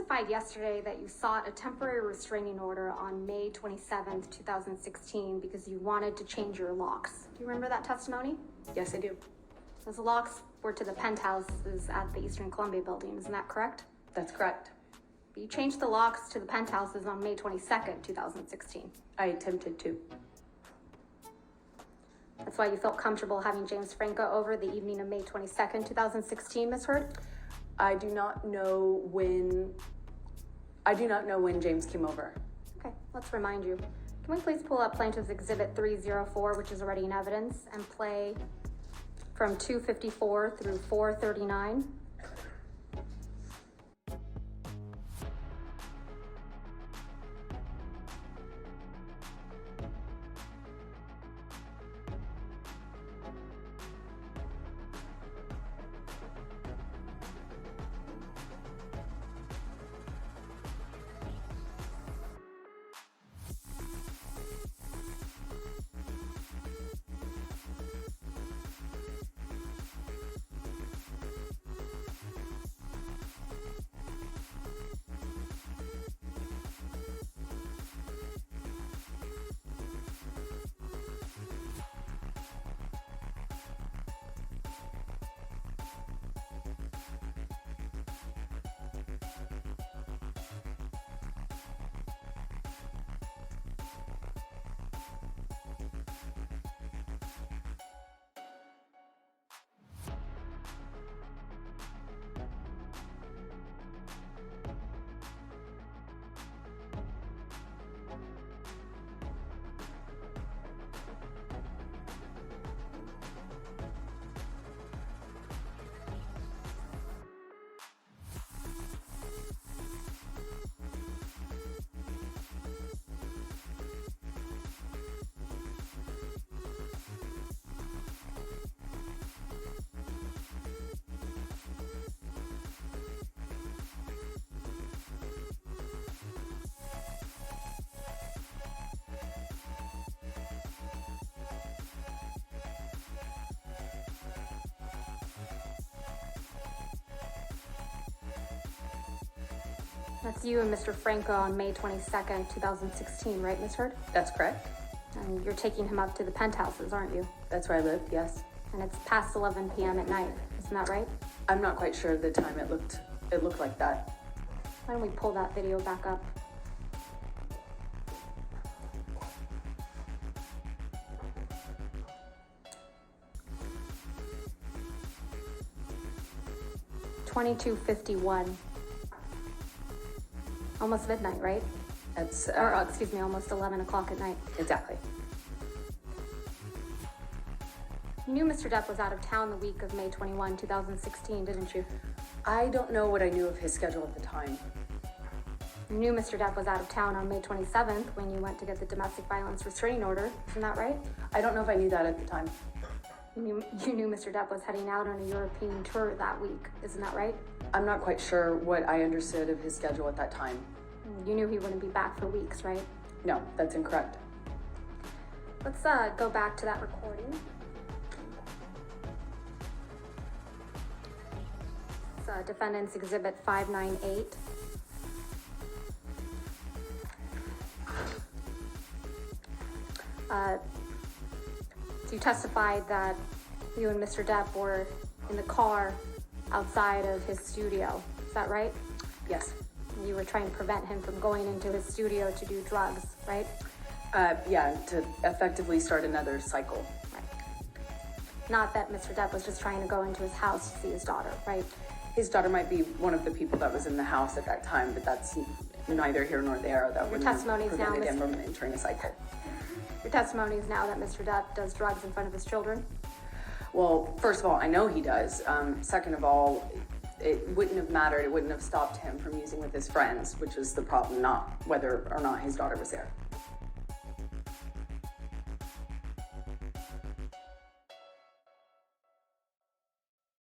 testified yesterday that you sought a temporary restraining order on May 27th, 2016 because you wanted to change your locks. Do you remember that testimony? Yes, I do. Those locks were to the penthouses at the Eastern Columbia building, isn't that correct? That's correct. But you changed the locks to the penthouses on May 22nd, 2016. I attempted to. That's why you felt comfortable having James Franco over the evening of May 22nd, 2016, Ms. Heard? I do not know when James came over. Okay, let's remind you. Can we please pull up Plaintiff's Exhibit 304, which is already in evidence, and play from 254 through 439? That's you and Mr. Franco on May 22nd, 2016, right, Ms. Heard? That's correct. And you're taking him up to the penthouses, aren't you? That's where I live, yes. And it's past 11 p.m. at night, isn't that right? I'm not quite sure the time it looked like that. Why don't we pull that video back up? $22:51. Almost midnight, right? That's Almost 11 o'clock at night. Exactly. You knew Mr. Depp was out of town the week of May 21, 2016, didn't you? I don't know what I knew of his schedule at the time. You knew Mr. Depp was out of town on May 27th when you went to get the domestic violence restraining order, isn't that right? I don't know if I knew that at the time. You knew Mr. Depp was heading out on a European tour that week, isn't that right? I'm not quite sure what I understood of his schedule at that time. You knew he wouldn't be back for weeks, right? No, that's incorrect. Let's go back to that recording. It's Defendant's Exhibit 598. So you testified that you and Mr. Depp were in the car outside of his studio. Is that right? Yes. You were trying to prevent him from going into his studio to do drugs, right? Yeah, to effectively start another cycle. Right. Not that Mr. Depp was just trying to go into his house to see his daughter, right? His daughter might be one of the people that was in the house at that time, but that's neither here nor there. That Your testimony is now, prevented him from entering a cycle. Your testimony is now that Mr. Depp does drugs in front of his children? Well, first of all, I know he does. Second of all, it wouldn't have mattered. It wouldn't have stopped him from using with his friends, which was the problem, not whether or not his daughter was there.